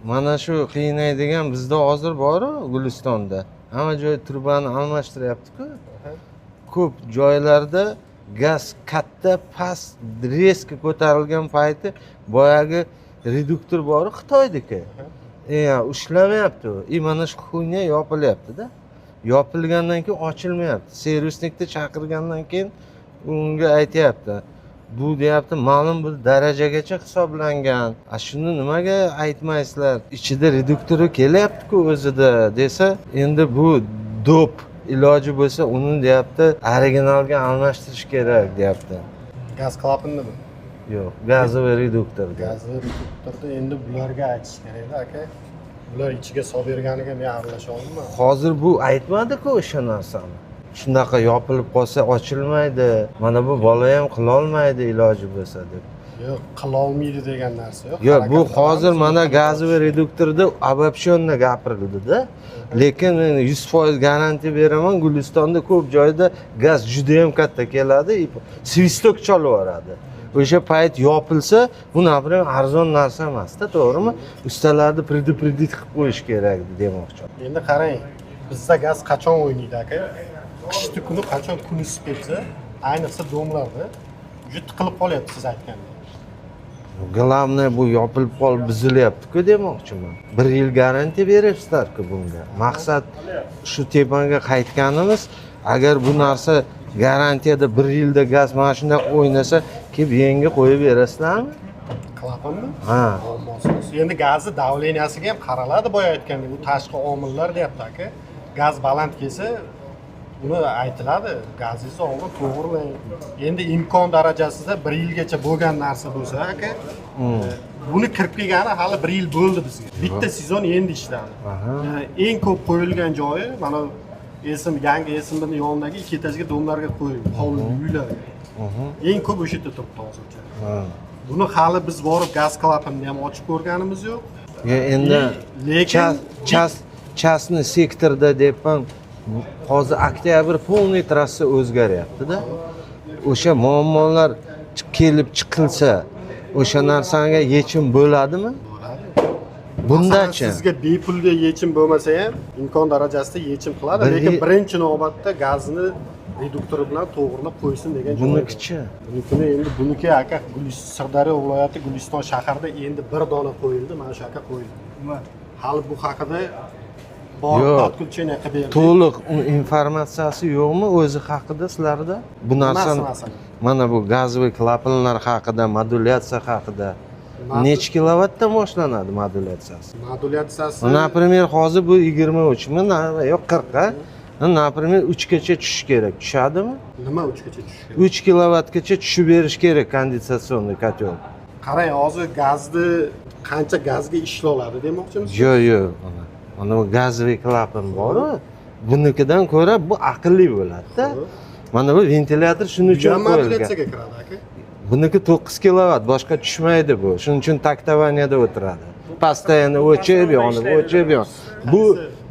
Mana shu qiynaydigan bizda hozir bor-ku Gulistonda. Hamma joy turbani almashtiryapti-ku. Ko'p joylarda gaz katta past rezko ko'tarilgan payti boyagi reduktor bor-ku Xitoydagi. Ushlamayapti u. Mana shu xuyna yopilyapti-da. Yopilgandan keyin ochilmayapti. Servisnikni chaqirgandan keyin unga aytayapti. Bu deyapti, ma'lum bir darajagacha hisoblangan. Shuni nimaga aytmaysizlar? Ichida reduktori kelyapti-ku o'zida desa, endi bu dop iloji bo'lsa, uni deyapti, originalga almashtirish kerak deyapti. Gaz klapanimi? Yo'q, gazovoy reduktor. Gazovoy reduktorda endi bularga aytish kerak-da, aka. Bular ichiga solib berganiga men aralasha olmayman. Hozir bu aytmadi-ku o'sha narsani. Shunaqa yopilib qolsa ochilmaydi. Mana bu bola ham qila olmaydi iloji bo'lsa deb. Yo'q, qila olmaydi degan narsa yo'q. Yo'q, bu hozir mana gazovoy reduktorda обобщенно gapirildi-da. Lekin men 100% garantiya beraman, Gulistonda ko'p joyda gaz juda ham katta keladi, svistok chalib yuboradi. O'sha payt yopilsa, bu например arzon narsa emas-da, to'g'rimi? Ustalarni предупредить qilib qo'yish kerak demoqchi. Endi qarang, bizda gaz qachon o'ynaydi aka? Qishni kuni qachon kun isib ketsa, ayniqsa domlarda juda tiqilib qolyapti siz aytgandek. Главное bu yopilib qolib buzilyapti-ku demoqchiman. 1 yil garantiya beryapsizlar-ku bunga. Maqsad shu tepaga qaytganimiz, agar bu narsa garantiyada 1 yilda gaz mana shunday o'ynasa, kelib yenga qo'yib berasizlarmi? Klapanmi? Ha. Endi gazni davleniyasiga ham qaraladi, boya aytgandek, bu tashqi omillar deyapti aka. Gaz baland kelsa, buni aytiladi, gazingizni oldin to'g'rilang. Endi imkon darajasida 1 yilgacha bo'lgan narsa bo'lsa aka, buni kirib kelgani hali 1 yil bo'ldi bizga. Bitta sezon endi ishladi. Eng ko'p qo'yilgan joyi mana yangi esimni yonidagi ikki etajli domlarga qo'yilgan, hovli uylarga. Eng ko'p o'sha yerda turibdi hozircha. Buni hali biz borib gaz klapanini ham ochib ko'rganimiz yo'q. Endi lekin частный sektorda deyapman, hozir oktyabr полный trassa o'zgaryapti-da. O'sha muammolar kelib chiqilsa, o'sha narsaga yechim bo'ladimi? Bundachi sizga bepulga yechim bo'lmasa ham imkon darajasida yechim qiladi, lekin birinchi navbatda gazni reduktori bilan to'g'rilab qo'ysin degan joyi. Bunikichi. Buniki aka Sirdaryo viloyati Guliston shahrida endi bir dona qo'yildi, mana shu aka qo'yildi. Hali bu haqida tadqiqotchilar qilib berdi. To'liq informatsiyasi yo'qmi o'zi haqida sizlarda? Bu narsani mana bu gazovoy klapanlar haqida, modulyatsiya haqida necha kilovatdan boshlanadi modulyatsiyasi? Modulyatsiyasi, например, hozir bu 23 mi, yo'q 40 ga. Например, 3 gacha tushish kerak. Tushadimi? Nima 3 gacha tushish kerak? 3 kilovatgacha tushib berish kerak konditsioner kotel. Qarang, hozir gazni qancha gazga ishla oladi demoqchimisiz? Yo'q. Mana bu gazovoy klapan bor-ku. Bunikidan ko'ra bu aqlli bo'ladi-da. Mana bu ventilyator shuning uchun qo'yilgan. Modulyatsiyaga kiradi aka. Buniki 9 kilovat, boshqa tushmaydi bu. Shuning uchun taktovaniyada o'tiradi. Постоянно o'chib, yonib, o'chib, yonib.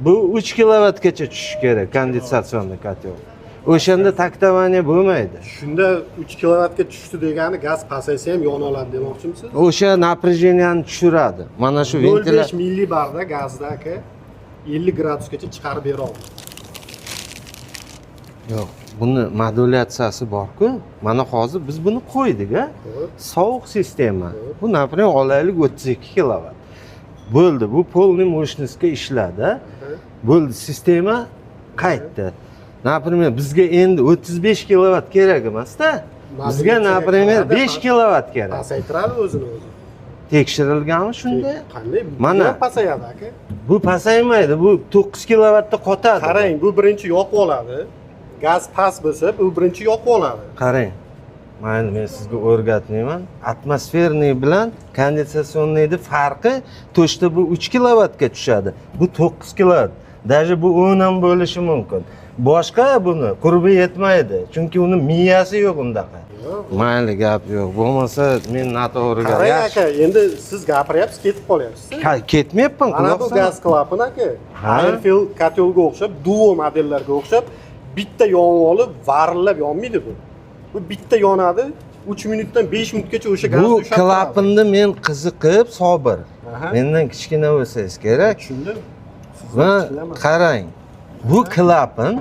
Bu 3 kilovatgacha tushish kerak konditsioner kotel. O'shanda taktovaniya bo'lmaydi. Shunda 3 kilovatga tushdi degani gaz pasaysa ham yona oladi demoqchimisiz? O'sha naprejeniyani tushiradi. Mana shu ventilyator 0.5 millibarda gazda aka 50 gradusgacha chiqarib bera oladi. Yo'q, buni modulyatsiyasi bor-ku. Mana hozir biz buni qo'ydik-a. Sovuq sistema. Bu например olaylik 32 kilovat. Bo'ldi, bu полный мощностьga ishladi. Bo'ldi, sistema qaytdi. Например, bizga endi 35 kilovat kerak emas-da. Bizga например 5 kilovat kerak. Pasaytiradi o'zini o'zi. Tekshirilganmi shunday? Qanday? Mana pasayadi aka. Bu pasaymaydi. Bu 9 kilovatda qotadi. Qarang, bu birinchi yoqib oladi. Gaz past bo'lsa, bu birinchi yoqib oladi. Qarang. Mayli, men sizga o'rgatmayman. Atmosferniy bilan konditsionerning farqi to'shda bu 3 kilovatga tushadi. Bu 9 kilovat. Даже bu 10 ham bo'lishi mumkin. Boshqa buni qurbi yetmaydi. Chunki uni miyasi yo'q undaqa. Mayli, gap yo'q. Bo'lmasa men noto'g'ri gap. Qarang aka, endi siz gapiryapsiz, ketib qolyapsiz. Ketmayapman, mana bu gaz klapan aka. Airfield kotelga o'xshab, duo modellarga o'xshab bitta yonib olib, varillab yonmaydi bu. Bu bitta yonadi, 3 minutdan 5 minutgacha o'sha gazni Bu ushlab turadi. klapinni men qiziqib Sobir. Aha. Mendan kichkina bo'lsangiz kerak. Tushundim. Va qarang. Bu klapin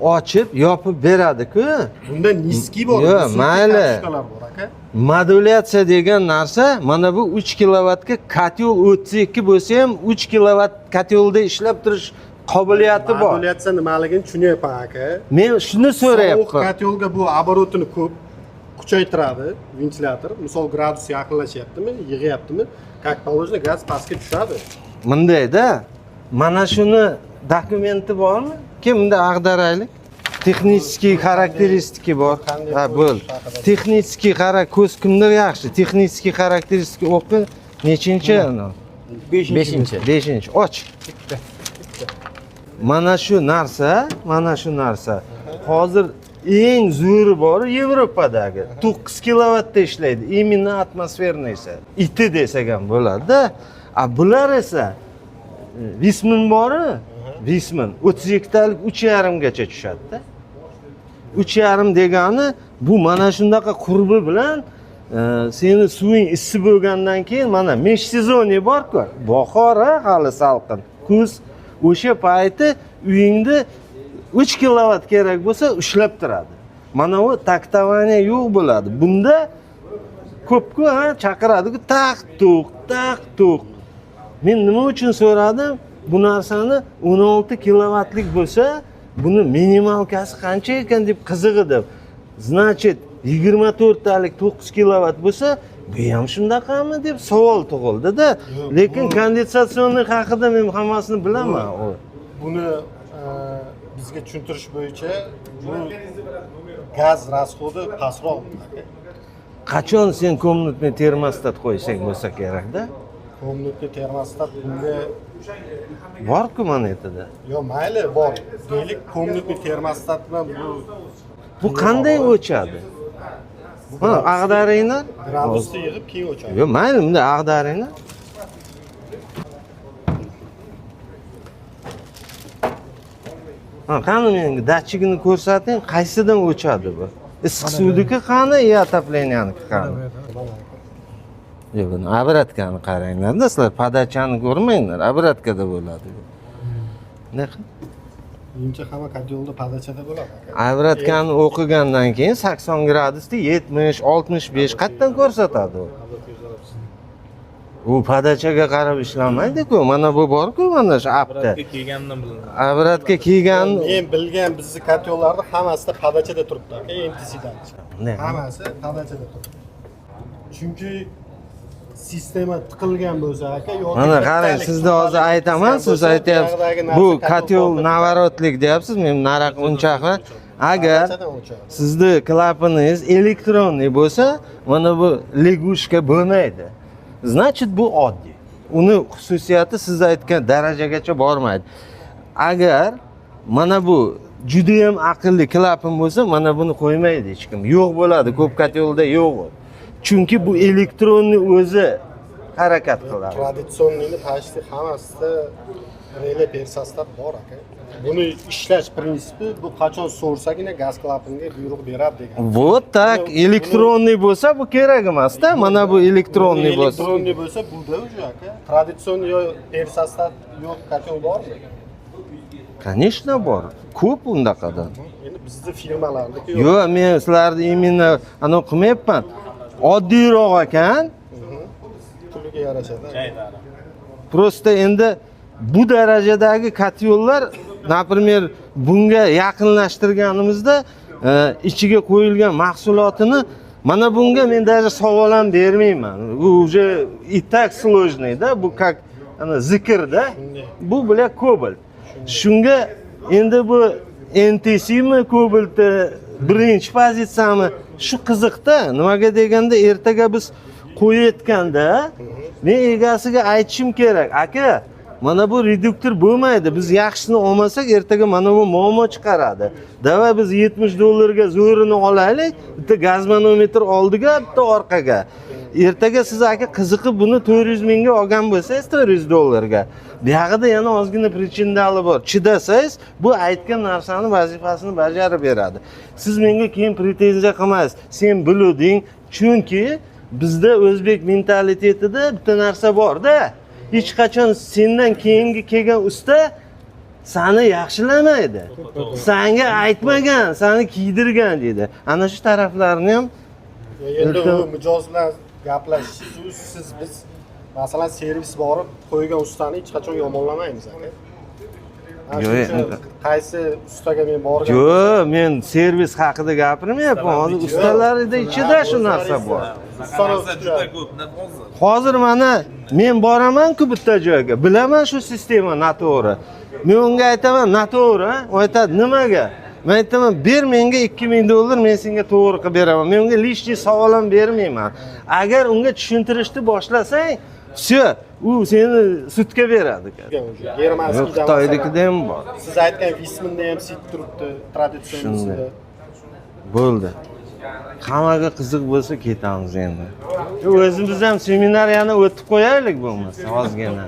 ochib yopib beradi-ku. Bunda niskiy bor, Yo'q, vысокий mayli. katochkalar bor aka. Modulyatsiya degan narsa mana bu 3 kilovatga katyol 32 bo'lsa ham 3 kilovat katyolda ishlab turish qobiliyati bor. Modulyatsiya nimaligini tushunyapman aka. Men shuni Sovuq so'rayapman. katyolga bu оборотini ko'p kuchaytiradi ventilyator. Misol gradus yaqinlashyaptimi, yig'yaptimi, как положено gaz pastga tushadi. Bundayda mana shuni dokumenti bormi? Kimda ag'daraylik? Texnik xarakteristiki bor. Ha, bo'l. Texnik ko'z kimda yaxshi? Texnik xarakteristika o'qi nechinchi? 5-chi. 5-chi. Och. Mana shu narsa hozir eng zo'ri bor Yevropadagi 9 kilovatda ishlaydi. Именно atmosferniy esa iti desak ham bo'ladi-da. Bular esa Visman bor-ku? Visman 32 talik 3,5 gacha tushadi-da. 3,5 degani bu mana shundaqa qurbi bilan seni suving issiq bo'lgandan keyin mana mesh sezoni bor-ku. Bahor hali salqin. Kuz o'sha payti uyingda 3 kilovat kerak bo'lsa ushlab turadi. Mana bu taktovaniya yo'q bo'ladi. Bunda ko'p-ku chaqiradi-ku taq tuq. Men nima uchun so'radim? Bu narsani 16 kilovatlik bo'lsa, buni minimalkasi qancha ekan deb qiziqdim. Значит, 24 talik 9 kilovat bo'lsa, bu ham shundaqami deb savol tug'ildi-da. Lekin kondensatsionniy haqida men hammasini bilaman. Buni bizga tushuntirish bo'yicha bu gaz расходi pastroq. Qachon sen komnatni termostat qo'ysang bo'lsa kerak-da? Komnatni termostat bunga Bor-ku mana yerda. Yo mayli bor. Deylik komnatni termostat bilan Bu qanday o'chadi? Ha, ag'daringlar. gradusni yig'ib keyin o'chadi. Yo, mayli, bunda ag'daringlar. Ha, qani menga datchigini ko'rsating, qaysidan o'chadi bu? Issiq suvniki qani, отоплениянiki qani? Yo'q, buni обраткani qaranglar-da, sizlar podachani ko'rmanglar, obраткада bo'ladi. Nima? Menimcha hamma katyolda podachada bo'ladi aka. Obраткani o'qigandan keyin 80 gradusda 70, 65 qatdan ko'rsatadi u. U podachaga qarab ishlamaydi-ku. Mana bu bor-ku, mana shu apda. Kiygandan bilaman. Obratga kiygan. Men bilgan bizni katyollarda hammasida podachada turibdi aka, MTC'dan. Ne? Hammasi podachada turibdi. Chunki sistema tiqilgan bo'lsa aka, yoki Mana qarang, sizga hozir aytaman, siz aytyapsiz, bu katyol navarotlik deyapsiz, men naraq unchaqmi? Agar sizning klapaningiz elektronniy bo'lsa, mana bu legushka bo'lmaydi. Значит, bu oddiy. Uni xususiyati siz aytgan darajagacha bormaydi. Agar mana bu juda ham aqlli klapin bo'lsa, mana buni qo'ymaydi hech kim. Yo'q bo'ladi, ko'p katyolda yo'q. Chunki bu elektronniy o'zi harakat qiladi. Traditsionniy почти hammasida relay persostat bor aka. Buni ishlash prinsipi bu qachon so'rsagina gaz klapinga buyruq beradi degan. Вот так, elektronniy bo'lsa bu kerak emas-da. Mana bu elektronniy bo'lsa. Elektronniy bo'lsa bu-da уже aka. Traditsionniy persostat yo'q katyol bormi? Конечно bor. Ko'p undaqadan. Endi bizning firmalardagi Yo'q, men sizlarni imенно ana qilmayapman. Oddiyroq ekan. puliga yarashadi. Просто endi bu darajadagi katyollar, например, bunga yaqinlashtirganimizda ichiga qo'yilgan mahsulotini mana bunga men даже savol ham bermayman. Bu уже и так сложный-da, bu как ana zikrda. Bu bilan kobalt. Shunga endi bu NTCmi kobaltda birinchi pozitsiyami shu qiziqda. Nimaga deganda ertaga biz qo'yayotganda men egasiga aytishim kerak. Aka, mana bu reduktor bo'lmaydi. Biz yaxshisini olmasak ertaga mana bu muammo chiqaradi. Davay biz $70 ga zo'rini olaylik, bitta gaz manometr oldiga, bitta orqaga. ertaga siz aka qiziqib buni 400 mingga olgan bo'lsangiz, 400 dollarga, buyog'ida yana ozgina prichinali bor. Chidasangiz, bu aytgan narsani vazifasini bajarib beradi. Siz menga keyin pretenziya qilmaysiz. Sen biluding, chunki bizda o'zbek mentalitetida bitta narsa bor-da. Hech qachon sendan keyingi kelgan usta seni yaxshilamaydi. Senga aytmagan, seni kiydirgan deydi. Ana shu taraflarni ham endi u mijoz bilan gaplashishingiz siz biz masalan servis borib qo'ygan ustani hech qachon yomonlamaymiz aka. Qaysi ustaga men borgan? Yo'q, men servis haqida gapirmayapman. Hozir ustalarida ichida shu narsa bor. Hozir mana men boraman-ku bitta joyga. Bilaman shu sistema noto'g'ri. Men unga aytaman, noto'g'ri. U aytadi, nimaga? Men aytaman, ber menga 2000 dollar, men senga to'g'ri qilib beraman. Men unga lishni savol ham bermayman. Agar unga tushuntirishni boshlasang, все, u seni sudga beradi. Xitoylikda ham bor. Siz aytgan Visminda ham sit turibdi, traditsionistda. Bo'ldi. Hammaga qiziq bo'lsa ketamiz endi. O'zimiz ham seminariyani o'tib qo'yaylik bo'lmasa, ozgina.